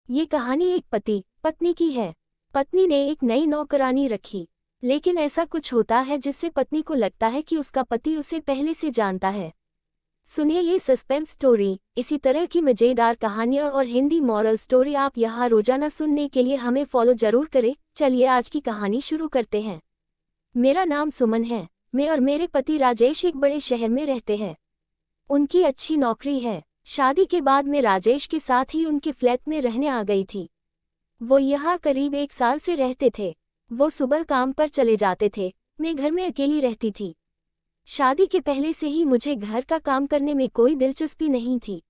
ये कहानी एक पति पत्नी की है। पत्नी ने एक नई नौकरानी रखी, लेकिन ऐसा कुछ होता है जिससे पत्नी को लगता है कि उसका पति उसे पहले से जानता है। सुनिए ये सस्पेंस स्टोरी। इसी तरह की मजेदार कहानियाँ और हिंदी मॉरल स्टोरी आप यहाँ रोजाना सुनने के लिए हमें फॉलो जरूर करें। चलिए आज की कहानी शुरू करते हैं। मेरा नाम सुमन है। मैं और मेरे पति राजेश एक बड़े शहर में रहते हैं। उनकी अच्छी नौकरी है। शादी के बाद मैं राजेश के साथ ही उनके फ्लैट में रहने आ गई थी। वो यहाँ करीब 1 साल से रहते थे। वो सुबह काम पर चले जाते थे, मैं घर में अकेली रहती थी। शादी के पहले से ही मुझे घर का काम करने में कोई दिलचस्पी नहीं थी।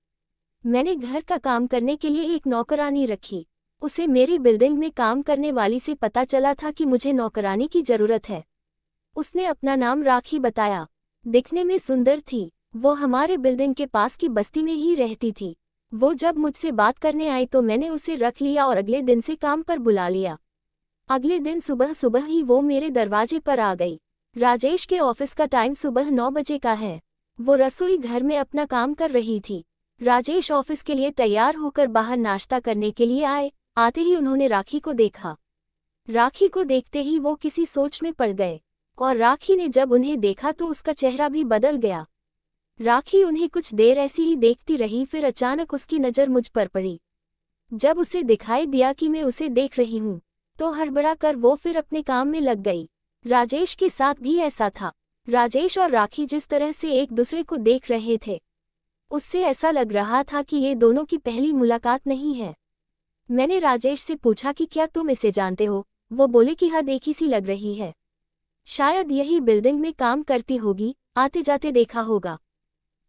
मैंने घर का काम करने के लिए एक नौकरानी रखी। उसे मेरी बिल्डिंग में काम करने वाली से पता चला था कि मुझे नौकरानी की जरूरत है। उसने अपना नाम राखी बताया। दिखने में सुंदर थी। वो हमारे बिल्डिंग के पास की बस्ती में ही रहती थी। वो जब मुझसे बात करने आई तो मैंने उसे रख लिया और अगले दिन से काम पर बुला लिया। अगले दिन सुबह सुबह ही वो मेरे दरवाजे पर आ गई। राजेश के ऑफिस का टाइम सुबह 9 बजे का है। वो रसोई घर में अपना काम कर रही थी। राजेश ऑफिस के लिए तैयार होकर बाहर नाश्ता करने के लिए आए। आते ही उन्होंने राखी को देखा। राखी को देखते ही वो किसी सोच में पड़ गए, और राखी ने जब उन्हें देखा तो उसका चेहरा भी बदल गया। राखी उन्हें कुछ देर ऐसी ही देखती रही, फिर अचानक उसकी नज़र मुझ पर पड़ी। जब उसे दिखाई दिया कि मैं उसे देख रही हूँ तो हड़बड़ा कर वो फिर अपने काम में लग गई। राजेश के साथ भी ऐसा था। राजेश और राखी जिस तरह से एक दूसरे को देख रहे थे, उससे ऐसा लग रहा था कि ये दोनों की पहली मुलाकात नहीं है। मैंने राजेश से पूछा कि क्या तुम इसे जानते हो? वो बोले कि हाँ, देखी सी लग रही है। शायद यही बिल्डिंग में काम करती होगी, आते जाते देखा होगा।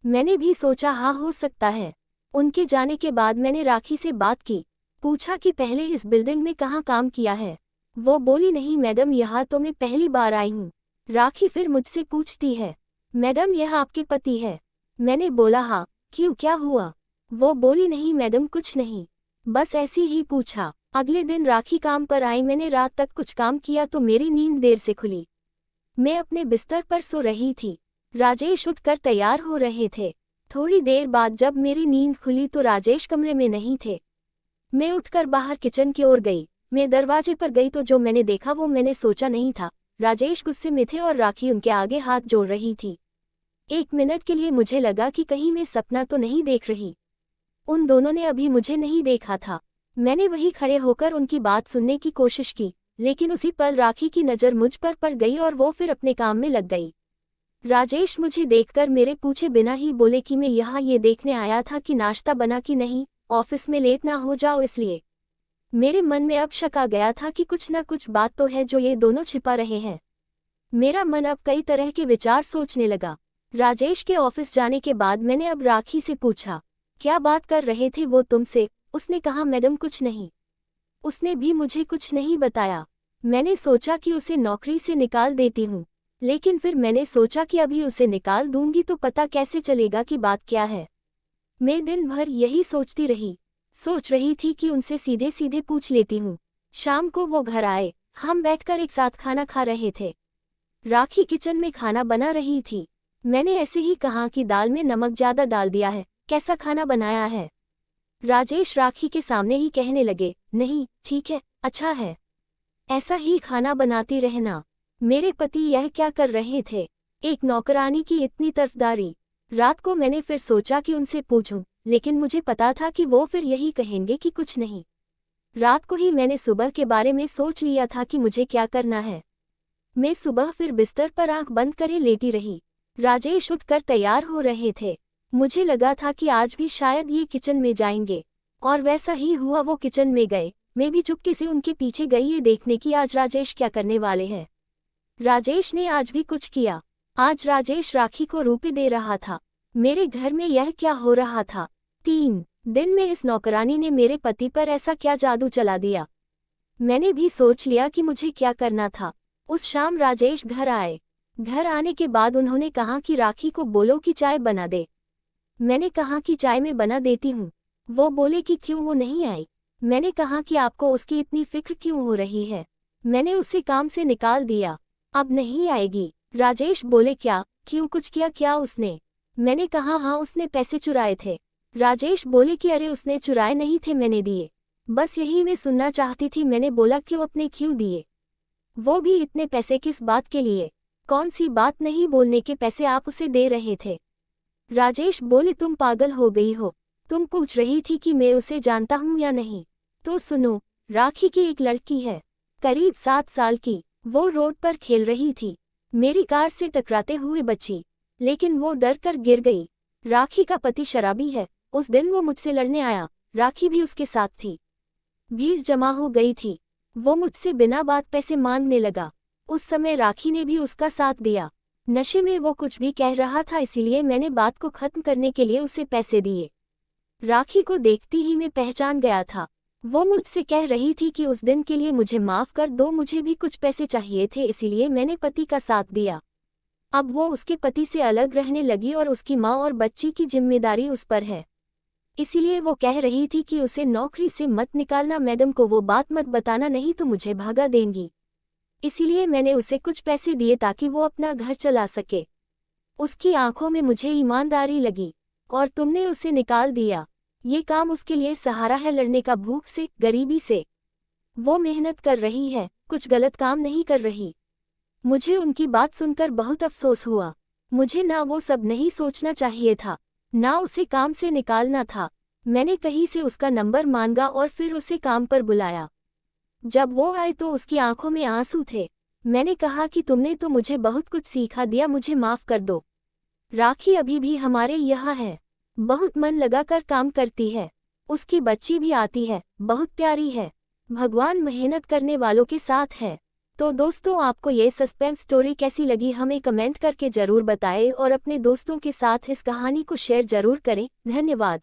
मैंने भी सोचा हाँ, हो सकता है। उनके जाने के बाद मैंने राखी से बात की, पूछा कि पहले इस बिल्डिंग में कहाँ काम किया है। वो बोली नहीं मैडम, यहाँ तो मैं पहली बार आई हूँ। राखी फिर मुझसे पूछती है, मैडम यह आपके पति है? मैंने बोला हाँ। क्यों, क्या हुआ? वो बोली नहीं मैडम, कुछ नहीं, बस ऐसी ही पूछा। अगले दिन राखी काम पर आई। मैंने रात तक कुछ काम किया तो मेरी नींद देर से खुली। मैं अपने बिस्तर पर सो रही थी। राजेश उठकर तैयार हो रहे थे। थोड़ी देर बाद जब मेरी नींद खुली तो राजेश कमरे में नहीं थे। मैं उठकर बाहर किचन की ओर गई। मैं दरवाजे पर गई तो जो मैंने देखा वो मैंने सोचा नहीं था। राजेश गुस्से में थे और राखी उनके आगे हाथ जोड़ रही थी। 1 मिनट के लिए मुझे लगा कि कहीं मैं सपना तो नहीं देख रही। उन दोनों ने अभी मुझे नहीं देखा था। मैंने वहीं खड़े होकर उनकी बात सुनने की कोशिश की, लेकिन उसी पल राखी की नज़र मुझ पर पड़ गई और वो फिर अपने काम में लग गई। राजेश मुझे देखकर मेरे पूछे बिना ही बोले कि मैं यहाँ ये देखने आया था कि नाश्ता बना कि नहीं, ऑफिस में लेट ना हो जाओ इसलिए। मेरे मन में अब शक आ गया था कि कुछ ना कुछ बात तो है जो ये दोनों छिपा रहे हैं। मेरा मन अब कई तरह के विचार सोचने लगा। राजेश के ऑफिस जाने के बाद मैंने अब राखी से पूछा, क्या बात कर रहे थे वो तुमसे? उसने कहा मैडम कुछ नहीं। उसने भी मुझे कुछ नहीं बताया। मैंने सोचा कि उसे नौकरी से निकाल देती हूँ, लेकिन फिर मैंने सोचा कि अभी उसे निकाल दूंगी तो पता कैसे चलेगा कि बात क्या है। मैं दिन भर यही सोचती रही। सोच रही थी कि उनसे सीधे सीधे पूछ लेती हूँ। शाम को वो घर आए। हम बैठकर एक साथ खाना खा रहे थे। राखी किचन में खाना बना रही थी। मैंने ऐसे ही कहा कि दाल में नमक ज़्यादा डाल दिया है, कैसा खाना बनाया है? राजेश राखी के सामने ही कहने लगे, नहीं ठीक है, अच्छा है, ऐसा ही खाना बनाती रहना। मेरे पति यह क्या कर रहे थे? एक नौकरानी की इतनी तरफदारी। रात को मैंने फिर सोचा कि उनसे पूछूं, लेकिन मुझे पता था कि वो फिर यही कहेंगे कि कुछ नहीं। रात को ही मैंने सुबह के बारे में सोच लिया था कि मुझे क्या करना है। मैं सुबह फिर बिस्तर पर आंख बंद करे लेटी रही। राजेश उठकर तैयार हो रहे थे। मुझे लगा था कि आज भी शायद ये किचन में जाएंगे, और वैसा ही हुआ। वो किचन में गए। मैं भी चुपके से उनके पीछे गई ये देखने की आज राजेश क्या करने वाले हैं। राजेश ने आज भी कुछ किया। आज राजेश राखी को रुपए दे रहा था। मेरे घर में यह क्या हो रहा था? 3 दिन में इस नौकरानी ने मेरे पति पर ऐसा क्या जादू चला दिया? मैंने भी सोच लिया कि मुझे क्या करना था। उस शाम राजेश घर आए। घर आने के बाद उन्होंने कहा कि राखी को बोलो कि चाय बना दे। मैंने कहा कि चाय मैं बना देती हूँ। वो बोले कि क्यों वो नहीं आई? मैंने कहा कि आपको उसकी इतनी फिक्र क्यों हो रही है? मैंने उसे काम से निकाल दिया, अब नहीं आएगी। राजेश बोले क्या, क्यों, कुछ किया क्या उसने? मैंने कहा हाँ, उसने पैसे चुराए थे। राजेश बोले कि अरे उसने चुराए नहीं थे, मैंने दिए। बस यही मैं सुनना चाहती थी। मैंने बोला क्यों, अपने क्यों दिए? वो भी इतने पैसे किस बात के लिए? कौन सी बात नहीं बोलने के पैसे आप उसे दे रहे थे? राजेश बोले, तुम पागल हो गई हो? तुम पूछ रही थी कि मैं उसे जानता हूँ या नहीं? तो सुनो, राखी की एक लड़की है, करीब 7 साल की। वो रोड पर खेल रही थी, मेरी कार से टकराते हुए बची, लेकिन वो डर कर गिर गई। राखी का पति शराबी है। उस दिन वो मुझसे लड़ने आया, राखी भी उसके साथ थी। भीड़ जमा हो गई थी। वो मुझसे बिना बात पैसे मांगने लगा। उस समय राखी ने भी उसका साथ दिया। नशे में वो कुछ भी कह रहा था, इसीलिए मैंने बात को खत्म करने के लिए उसे पैसे दिए। राखी को देखती ही मैं पहचान गया था। वो मुझसे कह रही थी कि उस दिन के लिए मुझे माफ कर दो, मुझे भी कुछ पैसे चाहिए थे, इसीलिए मैंने पति का साथ दिया। अब वो उसके पति से अलग रहने लगी और उसकी माँ और बच्ची की जिम्मेदारी उस पर है। इसीलिए वो कह रही थी कि उसे नौकरी से मत निकालना, मैडम को वो बात मत बताना, नहीं तो मुझे भगा देंगी। इसीलिए मैंने उसे कुछ पैसे दिए ताकि वो अपना घर चला सके। उसकी आंखों में मुझे ईमानदारी लगी और तुमने उसे निकाल दिया। ये काम उसके लिए सहारा है लड़ने का, भूख से, गरीबी से। वो मेहनत कर रही है, कुछ गलत काम नहीं कर रही। मुझे उनकी बात सुनकर बहुत अफसोस हुआ। मुझे ना वो सब नहीं सोचना चाहिए था, ना उसे काम से निकालना था। मैंने कहीं से उसका नंबर मांगा और फिर उसे काम पर बुलाया। जब वो आए तो उसकी आंखों में आंसू थे। मैंने कहा कि तुमने तो मुझे बहुत कुछ सिखा दिया, मुझे माफ कर दो। राखी अभी भी हमारे यहाँ है, बहुत मन लगाकर काम करती है। उसकी बच्ची भी आती है, बहुत प्यारी है। भगवान मेहनत करने वालों के साथ है। तो दोस्तों, आपको ये सस्पेंस स्टोरी कैसी लगी हमें कमेंट करके जरूर बताएं और अपने दोस्तों के साथ इस कहानी को शेयर जरूर करें। धन्यवाद।